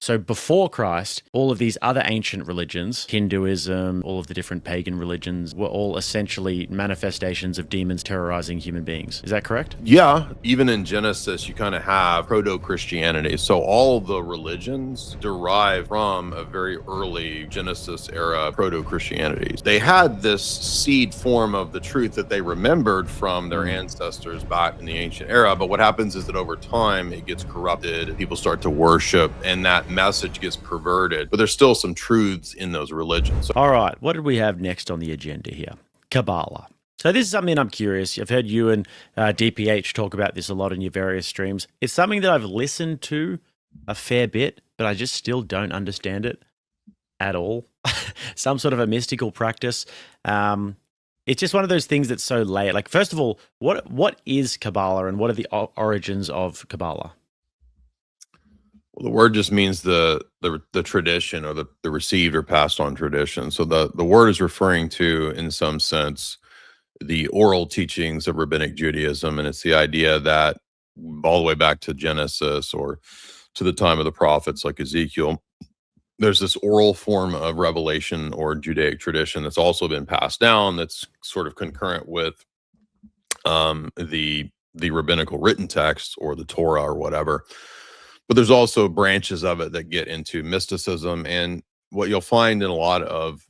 So before Christ, all of these other ancient religions, Hinduism, all of the different pagan religions, were all essentially manifestations of demons terrorizing human beings. Is that correct? Yeah, even in Genesis, you kind of have proto-Christianity. So all the religions derive from a very early Genesis era proto-Christianity. They had this seed form of the truth that they remembered from their ancestors back in the ancient era. But what happens is that over time, it gets corrupted. People start to worship, and that message gets perverted. But there's still some truths in those religions. All right, what did we have next on the agenda here? Kabbalah. So this is something I'm curious. I've heard you and DPH talk about this a lot in your various streams. It's something that I've listened to a fair bit, but I just still don't understand it at all. Some sort of a mystical practice. It's just one of those things that's so layered. Like, first of all, what is Kabbalah, and what are the origins of Kabbalah? Well, the word just means the tradition, or the received or passed on tradition. So the word is referring to, in some sense, the oral teachings of rabbinic Judaism, and it's the idea that all the way back to Genesis or to the time of the prophets like Ezekiel, there's this oral form of revelation or Judaic tradition that's also been passed down, that's sort of concurrent with the rabbinical written text or the Torah or whatever. But there's also branches of it that get into mysticism. And what you'll find in a lot of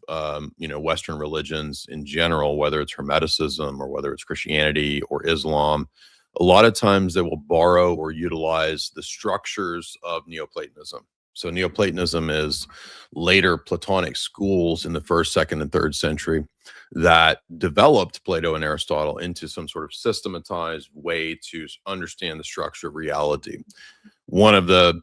Western religions in general, whether it's Hermeticism or whether it's Christianity or Islam, a lot of times they will borrow or utilize the structures of Neoplatonism. So Neoplatonism is later Platonic schools in the 1st, 2nd, and 3rd century that developed Plato and Aristotle into some sort of systematized way to understand the structure of reality. One of the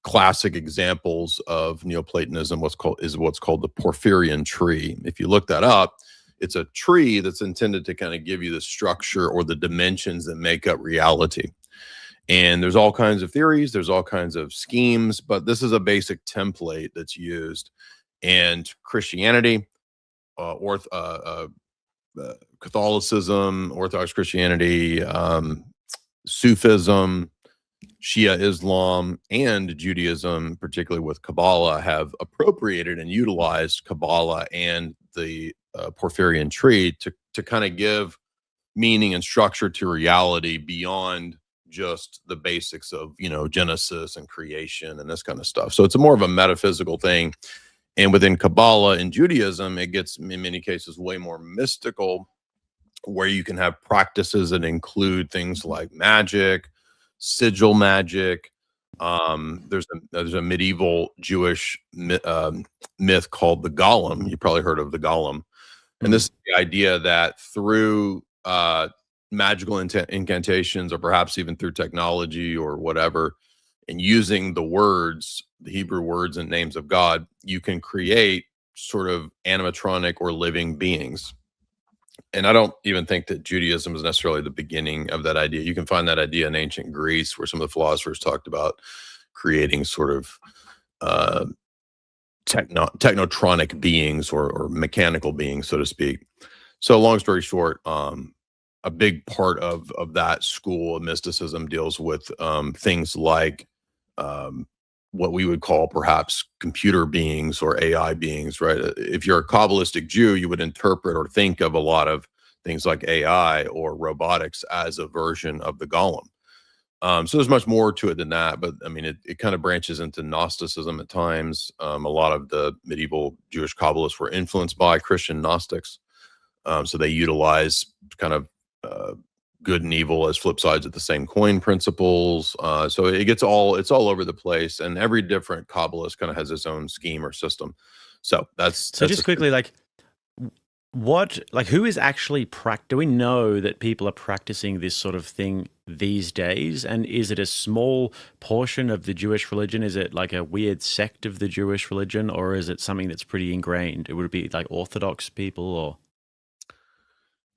classic examples of Neoplatonism is what's called the Porphyrian tree. If you look that up, it's a tree that's intended to kind of give you the structure or the dimensions that make up reality. And there's all kinds of theories, there's all kinds of schemes, but this is a basic template that's used. And Christianity, Catholicism, Orthodox Christianity, Sufism, Shia Islam, and Judaism, particularly with Kabbalah, have appropriated and utilized Kabbalah and the Porphyrian tree to kind of give meaning and structure to reality beyond just the basics of, Genesis and creation and this kind of stuff. So it's more of a metaphysical thing. And within Kabbalah and Judaism, it gets, in many cases, way more mystical, where you can have practices that include things like magic, sigil magic. There's a medieval Jewish myth called the Golem. You probably heard of the Golem. And this is the idea that through magical incantations, or perhaps even through technology or whatever, and using the words, the Hebrew words and names of God, you can create sort of animatronic or living beings. And I don't even think that Judaism is necessarily the beginning of that idea. You can find that idea in ancient Greece, where some of the philosophers talked about creating sort of technotronic beings or mechanical beings, so to speak. So long story short, a big part of that school of mysticism deals with things like what we would call perhaps computer beings or AI beings, right? If you're a Kabbalistic Jew, you would interpret or think of a lot of things like AI or robotics as a version of the Golem. So there's much more to it than that, but I mean, it kind of branches into Gnosticism at times. A lot of the medieval Jewish Kabbalists were influenced by Christian Gnostics. So they utilize kind of good and evil as flip sides of the same coin principles. So it's all over the place, and every different Kabbalist kind of has its own scheme or system. So that's just quickly, who is actually do we know that people are practicing this sort of thing these days? And is it a small portion of the Jewish religion? Is it like a weird sect of the Jewish religion, or is it something that's pretty ingrained? Would it be like Orthodox people, or?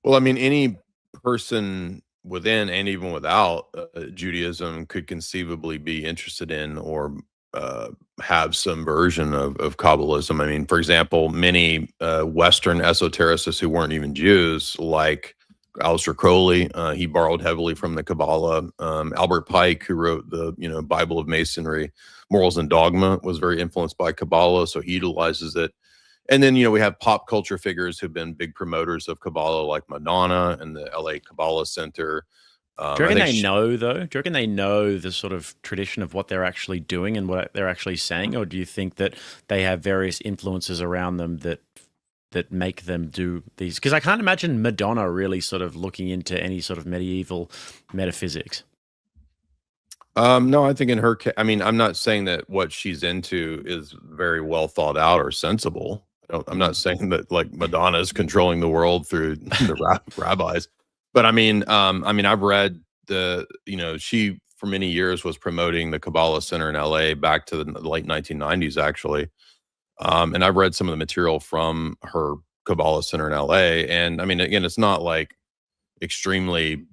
Well, I mean, any person within and even without Judaism could conceivably be interested in or have some version of Kabbalism. I mean, for example, many Western esotericists who weren't even Jews, like Aleister Crowley, he borrowed heavily from the Kabbalah. Albert Pike, who wrote the Bible of Masonry, Morals and Dogma, was very influenced by Kabbalah, so he utilizes it. And then we have pop culture figures who've been big promoters of Kabbalah, like Madonna and the LA Kabbalah Center. Do you reckon they know, though? Do you reckon they know the sort of tradition of what they're actually doing and what they're actually saying? Or do you think that they have various influences around them that make them do these? Because I can't imagine Madonna really sort of looking into any sort of medieval metaphysics. No, I think in her case, I mean, I'm not saying that what she's into is very well thought out or sensible. I'm not saying that like Madonna is controlling the world through the rabbis. But I mean, I've read she for many years was promoting the Kabbalah Center in LA back to the late 1990s, actually. And I've read some of the material from her Kabbalah Center in LA. And I mean, again, it's not like extremely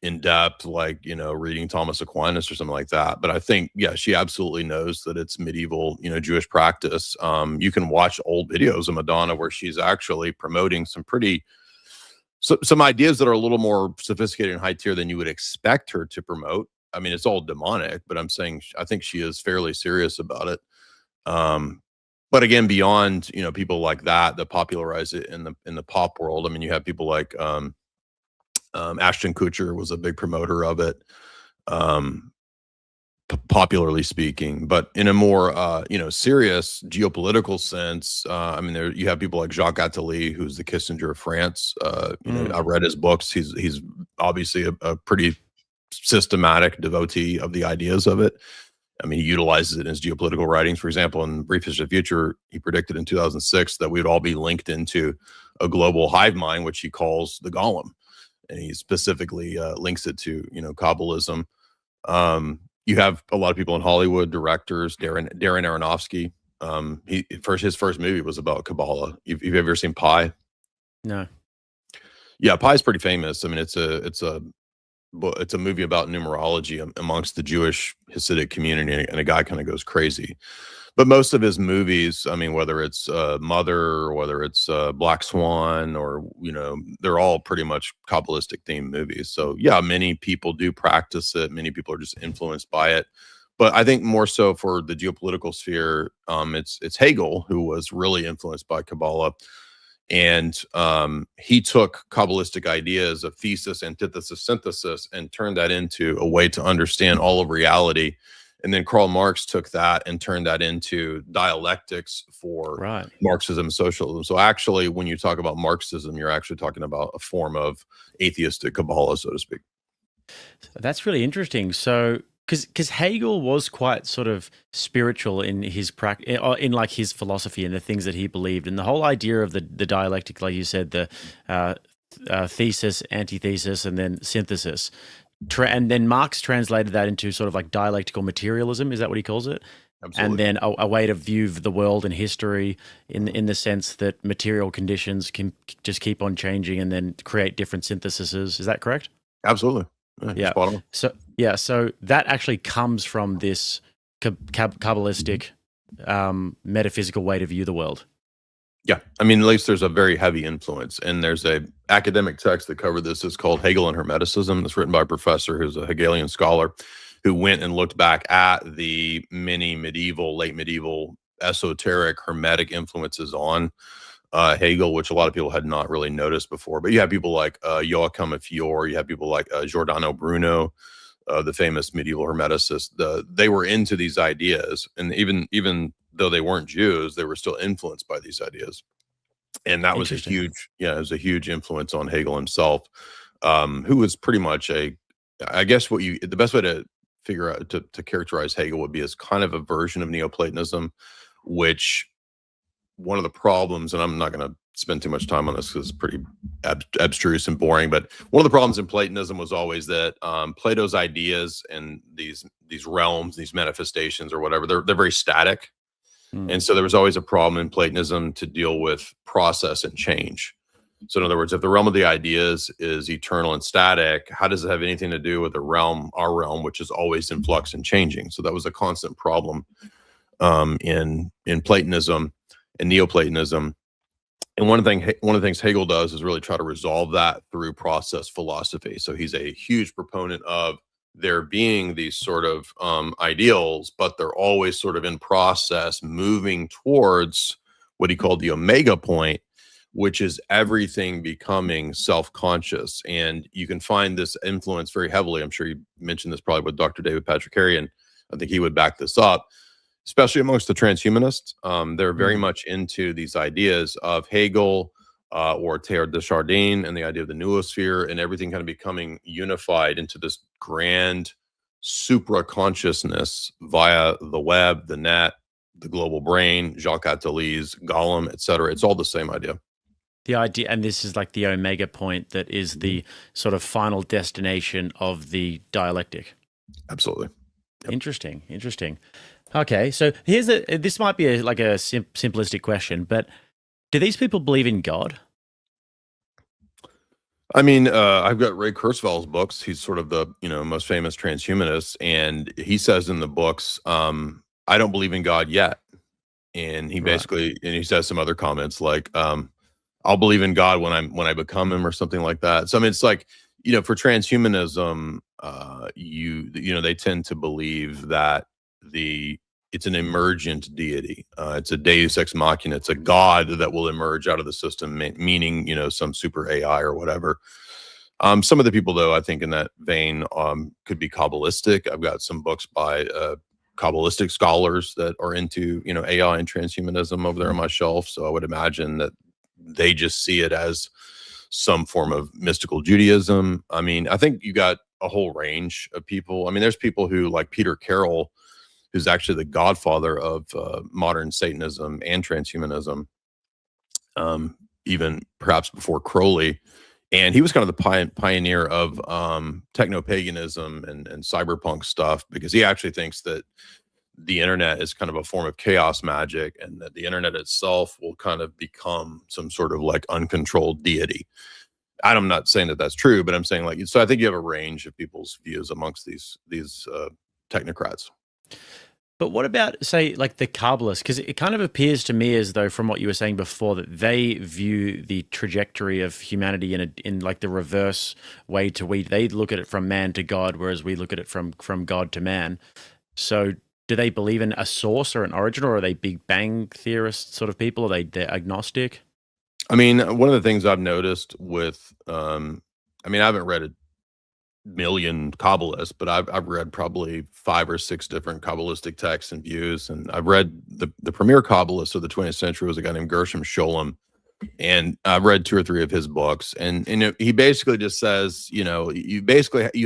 in depth, like, reading Thomas Aquinas or something like that. But I think, yeah, she absolutely knows that it's medieval, Jewish practice. You can watch old videos of Madonna where she's actually promoting some ideas that are a little more sophisticated and high tier than you would expect her to promote. I mean, it's all demonic, but I'm saying I think she is fairly serious about it. But again, beyond people like that popularize it in the pop world. I mean, you have people like Ashton Kutcher was a big promoter of it, popularly speaking. But in a more serious geopolitical sense, I mean, you have people like Jacques Attali, who's the Kissinger of France. I read his books. He's obviously a pretty systematic devotee of the ideas of it. I mean, he utilizes it in his geopolitical writings. For example, in Brief History of the Future, he predicted in 2006 that we would all be linked into a global hive mind, which he calls the Golem. And he specifically links it to, Kabbalism. You have a lot of people in Hollywood, directors, Darren Aronofsky. His first movie was about Kabbalah. You've ever seen Pi? No. Yeah, Pi is pretty famous. I mean, it's a movie about numerology amongst the Jewish Hasidic community, and a guy kind of goes crazy. But most of his movies, I mean, whether it's Mother or whether it's Black Swan, or they're all pretty much Kabbalistic themed movies. So yeah, many people do practice it. Many people are just influenced by it. But I think more so for the geopolitical sphere, it's Hegel who was really influenced by Kabbalah. And he took Kabbalistic ideas of thesis, antithesis, synthesis, and turned that into a way to understand all of reality. And then Karl Marx took that and turned that into dialectics for Marxism and socialism. So actually, when you talk about Marxism, you're actually talking about a form of atheistic Kabbalah, so to speak. That's really interesting. So, because Hegel was quite sort of spiritual in his in like his philosophy and the things that he believed, and the whole idea of the dialectic, like you said, the thesis, antithesis, and then synthesis. And then Marx translated that into sort of like dialectical materialism. Is that what he calls it? Absolutely. And then a way to view the world and history in the sense that material conditions can just keep on changing and then create different syntheses. Is that correct? Absolutely. Yeah. Spot on. So that actually comes from this Kabbalistic metaphysical way to view the world. Yeah, I mean, at least there's a very heavy influence, and there's a academic text that covered this. It's called Hegel and Hermeticism. It's written by a professor who's a Hegelian scholar who went and looked back at the many late medieval, esoteric, hermetic influences on Hegel, which a lot of people had not really noticed before. But you have people like Joachim of Fiore, you have people like Giordano Bruno, the famous medieval hermeticist. They were into these ideas, and even though they weren't Jews, they were still influenced by these ideas. And that was a huge influence on Hegel himself, who was pretty much the best way to figure out to characterize Hegel would be as kind of a version of Neoplatonism, which one of the problems, and I'm not going to spend too much time on this because it's pretty abstruse and boring, but one of the problems in Platonism was always that Plato's ideas and these realms, these manifestations or whatever, they're very static. And so there was always a problem in Platonism to deal with process and change. So in other words, if the realm of the ideas is eternal and static, how does it have anything to do with our realm, which is always in flux and changing? So that was a constant problem in Platonism and Neoplatonism. And one of the things Hegel does is really try to resolve that through process philosophy. So he's a huge proponent of there being these sort of ideals, but they're always sort of in process moving towards what he called the omega point, which is everything becoming self-conscious. And you can find this influence very heavily. I'm sure you mentioned this probably with Dr. David Patrickarian. I think he would back this up, especially amongst the transhumanists. They're very much into these ideas of Hegel or Teilhard de Chardin and the idea of the noosphere and everything kind of becoming unified into this grand supra-consciousness via the web, the net, the global brain, Jacques Attali's Golem, etc. It's all the same idea. The idea, and this is like the omega point that is the sort of final destination of the dialectic. Absolutely. Yep. Interesting. Okay, so this might be like a simplistic question, but do these people believe in God? I mean, I've got Ray Kurzweil's books. He's sort of the most famous transhumanist, and he says in the books, "I don't believe in God yet." And he basically, and he says some other comments like, "I'll believe in God when I become Him," or something like that. So I mean, it's like for transhumanism, they tend to believe that it's an emergent deity. It's a deus ex machina. It's a god that will emerge out of the system, meaning, some super AI or whatever. Some of the people, though, I think in that vein could be Kabbalistic. I've got some books by Kabbalistic scholars that are into, AI and transhumanism over there on my shelf. So I would imagine that they just see it as some form of mystical Judaism. I mean, I think you got a whole range of people. I mean, there's people who, like Peter Carroll, who's actually the godfather of modern Satanism and transhumanism, even perhaps before Crowley. And he was kind of the pioneer of techno-paganism and cyberpunk stuff, because he actually thinks that the internet is kind of a form of chaos magic, and that the internet itself will kind of become some sort of like uncontrolled deity. I'm not saying that that's true, but I'm saying so I think you have a range of people's views amongst these technocrats. But what about, say, like the Kabbalists? Because it kind of appears to me as though, from what you were saying before, that they view the trajectory of humanity in like the reverse way to we. They look at it from man to God, whereas we look at it from God to man. So do they believe in a source or an origin, or are they Big Bang theorist sort of people? Are they're agnostic? I mean, one of the things I've noticed with, I haven't read a million Kabbalists, but I've read probably 5 or 6 different Kabbalistic texts and views. And I've read the premier Kabbalist of the 20th century was a guy named Gershom Scholem. And I've read 2 or 3 of his books. And he basically just says, you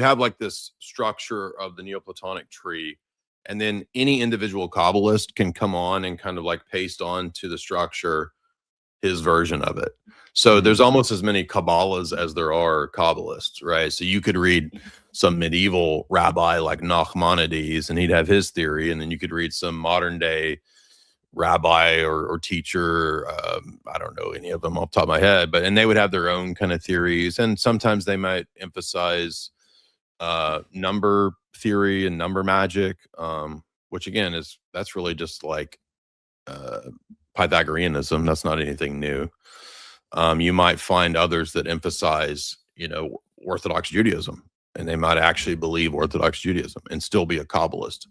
have like this structure of the Neoplatonic tree. And then any individual Kabbalist can come on and kind of like paste on to the structure his version of it. So there's almost as many Kabbalahs as there are Kabbalists, right? So you could read some medieval rabbi like Nachmanides, and he'd have his theory, and then you could read some modern day rabbi or teacher. I don't know any of them off the top of my head, and they would have their own kind of theories, and sometimes they might emphasize number theory and number magic, which again that's really just like Pythagoreanism. That's not anything new. You might find others that emphasize, Orthodox Judaism, and they might actually believe Orthodox Judaism and still be a Kabbalist.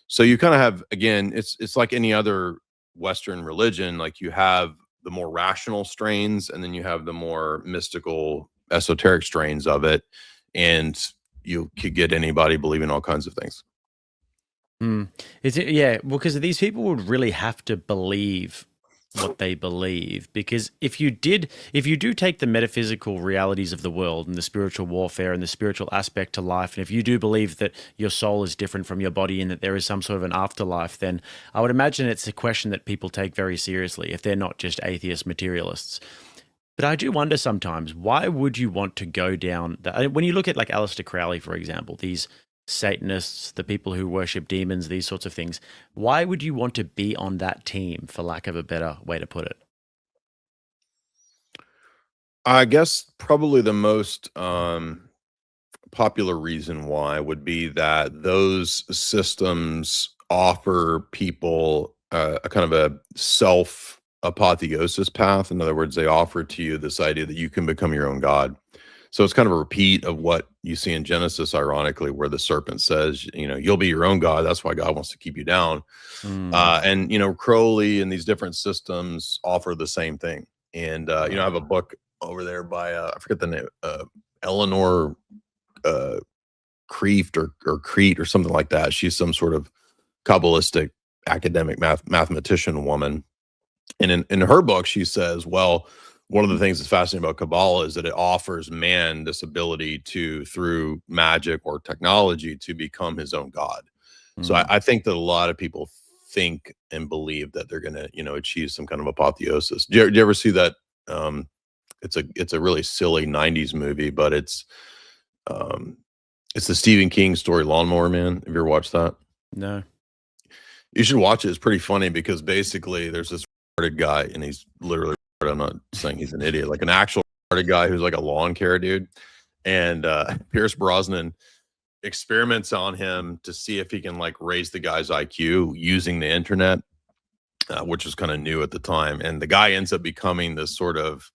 So you kind of have, again, it's like any other Western religion. Like you have the more rational strains, and then you have the more mystical, esoteric strains of it, and you could get anybody believing all kinds of things. Is it? Yeah, well, because these people would really have to believe what they believe, because if you do take the metaphysical realities of the world and the spiritual warfare and the spiritual aspect to life, and if you do believe that your soul is different from your body and that there is some sort of an afterlife, then I would imagine it's a question that people take very seriously if they're not just atheist materialists. But I do wonder sometimes, why would you want to go down that? When you look at like Aleister Crowley, for example, these Satanists, the people who worship demons, these sorts of things, why would you want to be on that team, for lack of a better way to put it? I guess probably the most popular reason why would be that those systems offer people a kind of a self apotheosis path. In other words, they offer to you this idea that you can become your own God. So it's kind of a repeat of what you see in Genesis, ironically, where the serpent says, you'll be your own God. That's why God wants to keep you down. And Crowley and these different systems offer the same thing. And I have a book over there by I forget the name, Eleanor Kreeft or Crete or something like that. She's some sort of Kabbalistic academic mathematician woman. And in her book, she says, well, one of the things that's fascinating about Kabbalah is that it offers man this ability to, through magic or technology, to become his own God. So I think that a lot of people think and believe that they're going to, achieve some kind of apotheosis. Do you ever see that? It's a really silly '90s movie, but it's the Stephen King story, Lawnmower Man. Have you ever watched that? No. You should watch it. It's pretty funny because basically there's this retarded guy, and he's literally, I'm not saying he's an idiot, like an actual retarded guy who's like a lawn care dude. And Pierce Brosnan experiments on him to see if he can like raise the guy's IQ using the internet, which was kind of new at the time. And the guy ends up becoming this sort of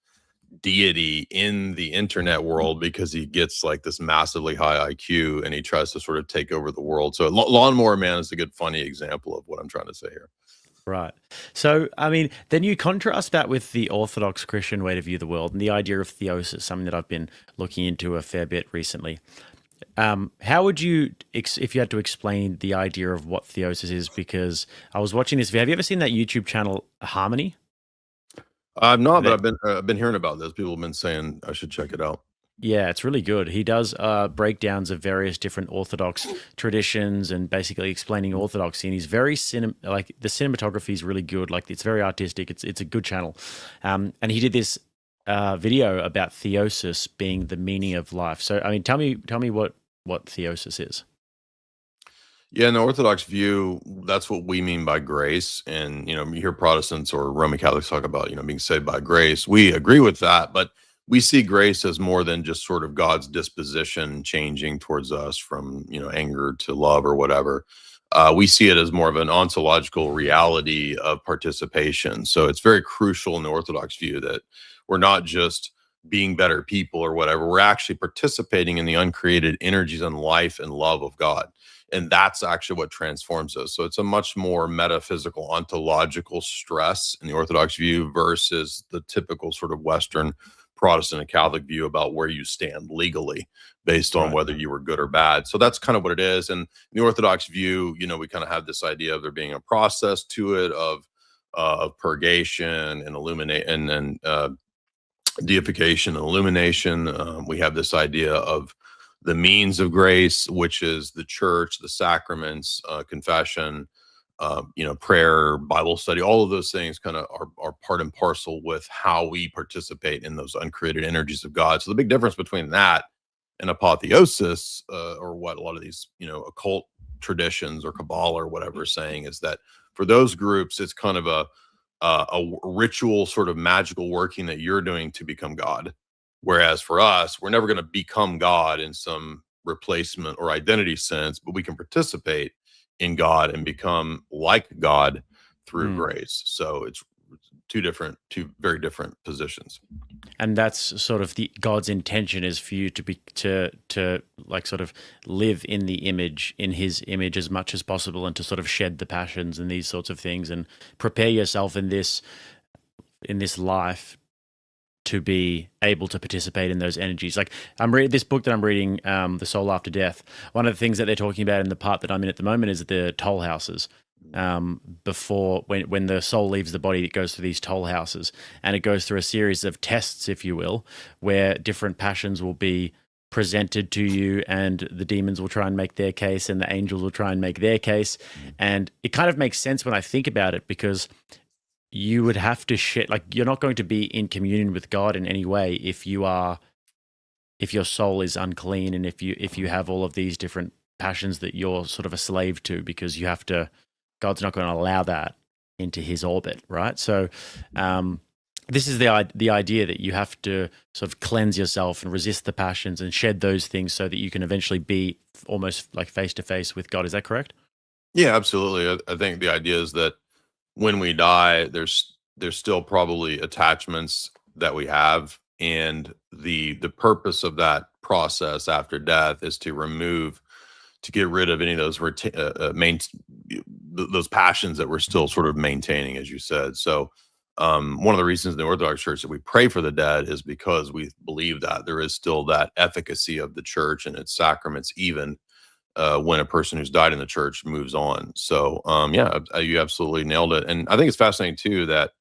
deity in the internet world because he gets like this massively high IQ and he tries to sort of take over the world. So Lawnmower Man is a good, funny example of what I'm trying to say here. Right. So, I mean, then you contrast that with the Orthodox Christian way to view the world and the idea of theosis, something that I've been looking into a fair bit recently. How would you, if you had to explain the idea of what theosis is? Because I was watching this. Have you ever seen that YouTube channel Harmony? I've not, but I've been hearing about this. People have been saying I should check it out. Yeah, it's really good. He does breakdowns of various different Orthodox traditions and basically explaining Orthodoxy. And he's very like the cinematography is really good. Like it's very artistic. It's a good channel. And he did this video about theosis being the meaning of life. So, I mean, tell me what theosis is. Yeah, in the Orthodox view, that's what we mean by grace. And, you hear Protestants or Roman Catholics talk about, being saved by grace. We agree with that, but we see grace as more than just sort of God's disposition changing towards us from, anger to love or whatever. We see it as more of an ontological reality of participation. So it's very crucial in the Orthodox view that we're not just being better people or whatever. We're actually participating in the uncreated energies and life and love of God. And that's actually what transforms us. So it's a much more metaphysical, ontological stress in the Orthodox view versus the typical sort of Western Protestant and Catholic view about where you stand legally based on whether you were good or bad. So that's kind of what it is. And in the Orthodox view, we kind of have this idea of there being a process to it of purgation and illuminate and then deification and illumination. We have this idea of the means of grace, which is the church, the sacraments, confession, prayer, Bible study. All of those things kind of are part and parcel with how we participate in those uncreated energies of God. So the big difference between that and apotheosis, or what a lot of these, occult traditions or Kabbalah or whatever is saying, is that for those groups, it's kind of a ritual sort of magical working that you're doing to become God. Whereas for us, we're never going to become God in some replacement or identity sense, but we can participate in God and become like God through grace. So it's two very different positions. And that's sort of God's intention is for you to like sort of live in his image as much as possible, and to sort of shed the passions and these sorts of things, and prepare yourself in this life to be able to participate in those energies. Like I'm reading this book that I'm reading, The Soul After Death. One of the things that they're talking about in the part that I'm in at the moment is the toll houses. Before when the soul leaves the body, it goes through these toll houses, and it goes through a series of tests, if you will, where different passions will be presented to you, and the demons will try and make their case, and the angels will try and make their case. And it kind of makes sense when I think about it, because you would have to share, like, you're not going to be in communion with God in any way if your soul is unclean, and if you have all of these different passions that you're sort of a slave to, because God's not going to allow that into his orbit, right? So this is the idea that you have to sort of cleanse yourself and resist the passions and shed those things so that you can eventually be almost like face to face with God. Is that correct? Yeah, absolutely. I think the idea is that when we die, there's there's still probably attachments that we have, and the purpose of that process after death is to get rid of any of those those passions that we're still sort of maintaining, as you said. So one of the reasons in the Orthodox Church that we pray for the dead is because we believe that there is still that efficacy of the church and its sacraments, even when a person who's died in the church moves on. So yeah, you absolutely nailed it. And I think it's fascinating too that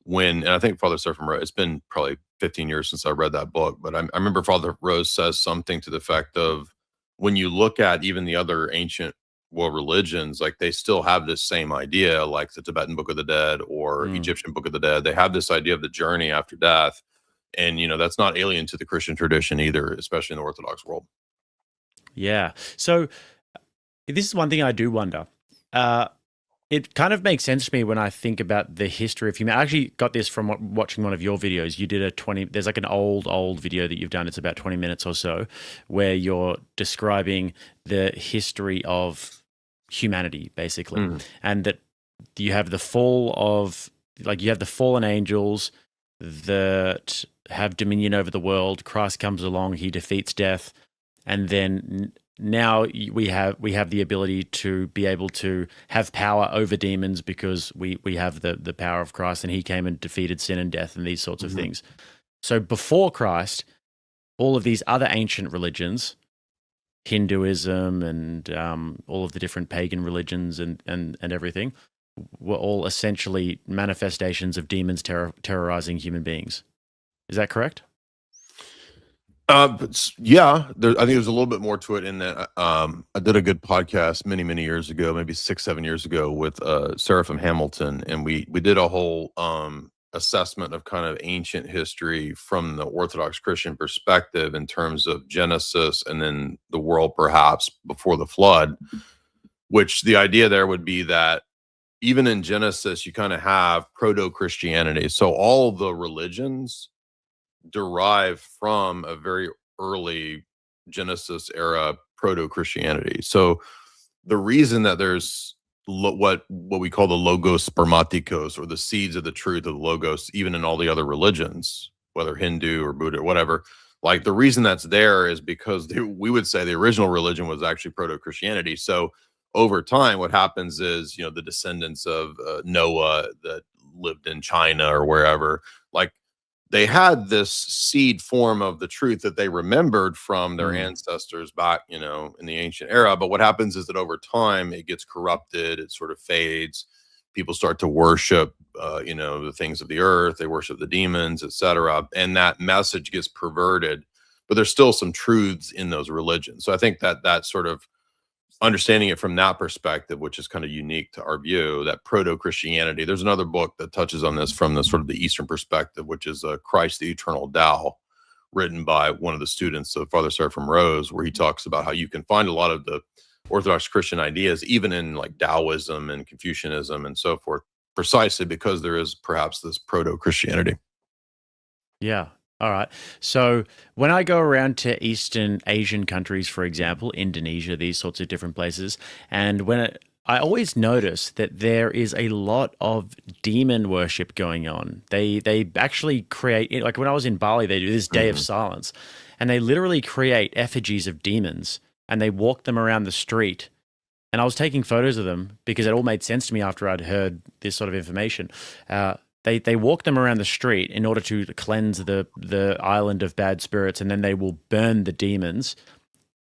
and I think Father Seraphim Rose, it's been probably 15 years since I read that book, but I remember Father Rose says something to the effect of, when you look at even the other ancient world religions, like they still have this same idea, like the Tibetan Book of the Dead or Egyptian Book of the Dead. They have this idea of the journey after death. And, that's not alien to the Christian tradition either, especially in the Orthodox world. Yeah. So this is one thing I do wonder. It kind of makes sense to me when I think about the history of humanity. I actually got this from watching one of your videos. You did there's like an old video that you've done. It's about 20 minutes or so, where you're describing the history of humanity, basically. And that you have the you have the fallen angels that have dominion over the world. Christ comes along, he defeats death. And then now we have the ability to be able to have power over demons because we have the power of Christ, and he came and defeated sin and death and these sorts of things. So before Christ, all of these other ancient religions, Hinduism and all of the different pagan religions and everything, were all essentially manifestations of demons terrorizing human beings. Is that correct? Yeah, I think there's a little bit more to it in that. I did a good podcast many years ago, maybe 6-7 years ago, with Seraphim Hamilton, and we did a whole assessment of kind of ancient history from the Orthodox Christian perspective in terms of Genesis and then the world perhaps before the flood. Which the idea there would be that even in Genesis, you kind of have proto-Christianity. So all the religions derive from a very early Genesis era proto-Christianity. So the reason that there's what we call the logos spermaticos, or the seeds of the truth of the logos, even in all the other religions, whether Hindu or Buddha or whatever, like the reason that's there is because we would say the original religion was actually proto-Christianity. So over time, what happens is, the descendants of Noah that lived in China or wherever, like, they had this seed form of the truth that they remembered from their ancestors back, in the ancient era. But what happens is that over time it gets corrupted, it sort of fades. People start to worship, the things of the earth. They worship the demons, etc. And that message gets perverted. But there's still some truths in those religions. So I think that sort of understanding it from that perspective, which is kind of unique to our view, that proto-Christianity. There's another book that touches on this from the sort of the Eastern perspective, which is Christ the Eternal Tao, written by one of the students of Father Seraphim Rose, where he talks about how you can find a lot of the Orthodox Christian ideas, even in like Taoism and Confucianism and so forth, precisely because there is perhaps this proto-Christianity. Yeah. All right. So when I go around to Eastern Asian countries, for example, Indonesia, these sorts of different places, and I always notice that there is a lot of demon worship going on. They actually create, like when I was in Bali, they do this day of silence, and they literally create effigies of demons, and they walk them around the street. And I was taking photos of them because it all made sense to me after I'd heard this sort of information. They walk them around the street in order to cleanse the island of bad spirits, and then they will burn the demons.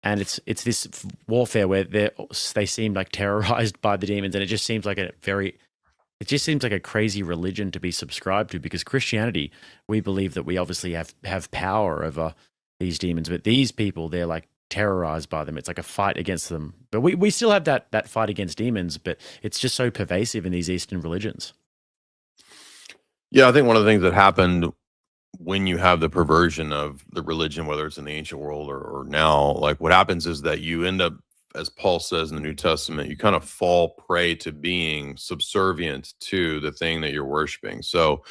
And it's this warfare where they seem like terrorized by the demons, and it just seems like a crazy religion to be subscribed to, because Christianity, we believe that we obviously have power over these demons, but these people, they're like terrorized by them. It's like a fight against them. But we still have that fight against demons, but it's just so pervasive in these Eastern religions. Yeah, I think one of the things that happened when you have the perversion of the religion, whether it's in the ancient world or now, like what happens is that you end up, as Paul says in the New Testament, you kind of fall prey to being subservient to the thing that you're worshiping. So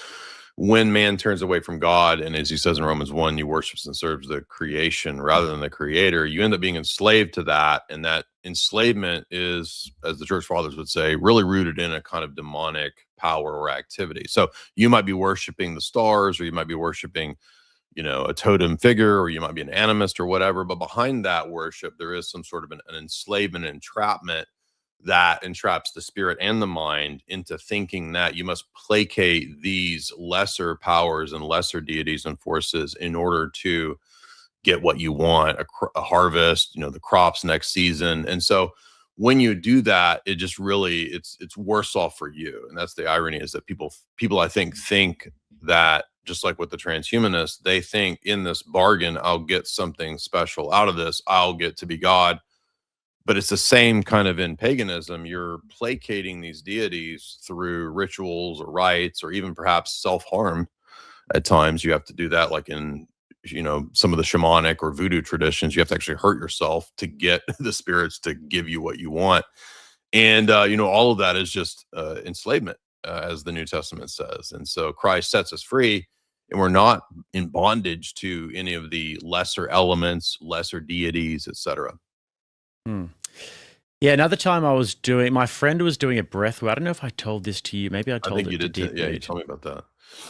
when man turns away from God, and as he says in Romans 1, you worship and serves the creation rather than the creator, you end up being enslaved to that. And that enslavement is, as the church fathers would say, really rooted in a kind of demonic power or activity. So you might be worshiping the stars, or you might be worshiping, a totem figure, or you might be an animist or whatever. But behind that worship, there is some sort of an enslavement, entrapment that entraps the spirit and the mind into thinking that you must placate these lesser powers and lesser deities and forces in order to get what you want, a harvest, the crops next season. And so when you do that, it just really, it's worse off for you. And that's the irony, is that people I think that, just like with the transhumanists, they think in this bargain, I'll get something special out of this. I'll get to be God. But it's the same kind of in paganism. You're placating these deities through rituals or rites, or even perhaps self-harm. At times you have to do that, like in some of the shamanic or voodoo traditions. You have to actually hurt yourself to get the spirits to give you what you want. And all of that is just enslavement, as the New Testament says. And so Christ sets us free, and we're not in bondage to any of the lesser elements, lesser deities, etc. Yeah, another time my friend was doing a breath work. I don't know if I told this to you. Maybe I told think it you to did. Yeah, you told me about that.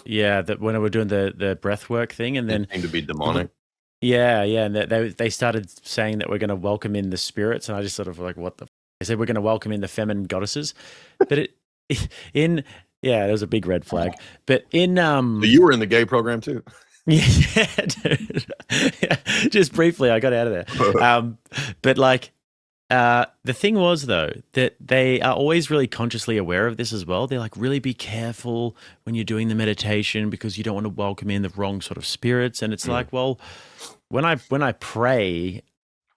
Yeah, that when we were doing the breath work thing, and then it seemed to be demonic. Yeah, and they started saying that we're going to welcome in the spirits, and I just sort of like, what the? They said we're going to welcome in the feminine goddesses, but it was a big red flag. But in So you were in the gay program too. Yeah, dude. Yeah, just briefly, I got out of there. But like, the thing was though, that they are always really consciously aware of this as well. They're like, really be careful when you're doing the meditation, because you don't want to welcome in the wrong sort of spirits. And it's like, well, when I pray,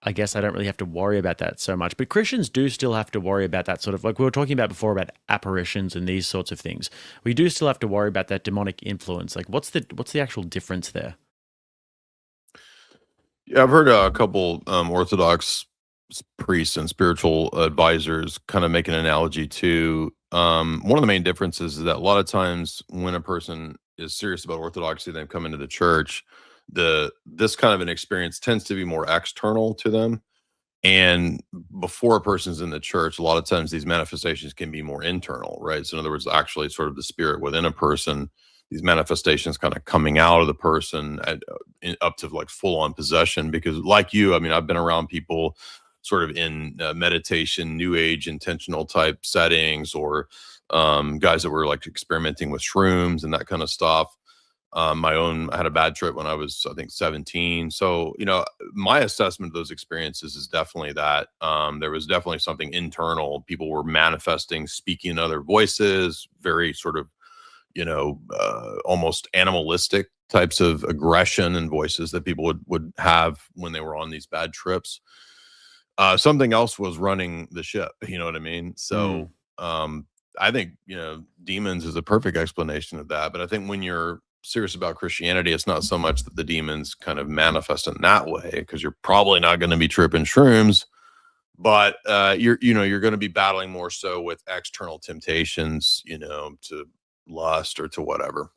I guess I don't really have to worry about that so much. But Christians do still have to worry about that sort of, like we were talking about before, about apparitions and these sorts of things. We do still have to worry about that demonic influence. Like, what's the actual difference there? Yeah, I've heard a couple Orthodox priests and spiritual advisors kind of make an analogy to one of the main differences is that a lot of times when a person is serious about orthodoxy, they've come into the church, this kind of an experience tends to be more external to them. And before a person's in the church, a lot of times these manifestations can be more internal, right? So in other words, actually sort of the spirit within a person, these manifestations kind of coming out of the person up to like full on possession. Because like you, I mean, I've been around people sort of in meditation, new age, intentional type settings, or guys that were like experimenting with shrooms and that kind of stuff. I had a bad trip when I was, I think, 17. So, my assessment of those experiences is definitely that there was definitely something internal. People were manifesting, speaking in other voices, very sort of, almost animalistic types of aggression and voices that people would have when they were on these bad trips. Something else was running the ship. You know what I mean? So, I think, demons is a perfect explanation of that. But I think when you're serious about Christianity, it's not so much that the demons kind of manifest in that way, because you're probably not going to be tripping shrooms, but you're going to be battling more so with external temptations, to lust or to whatever.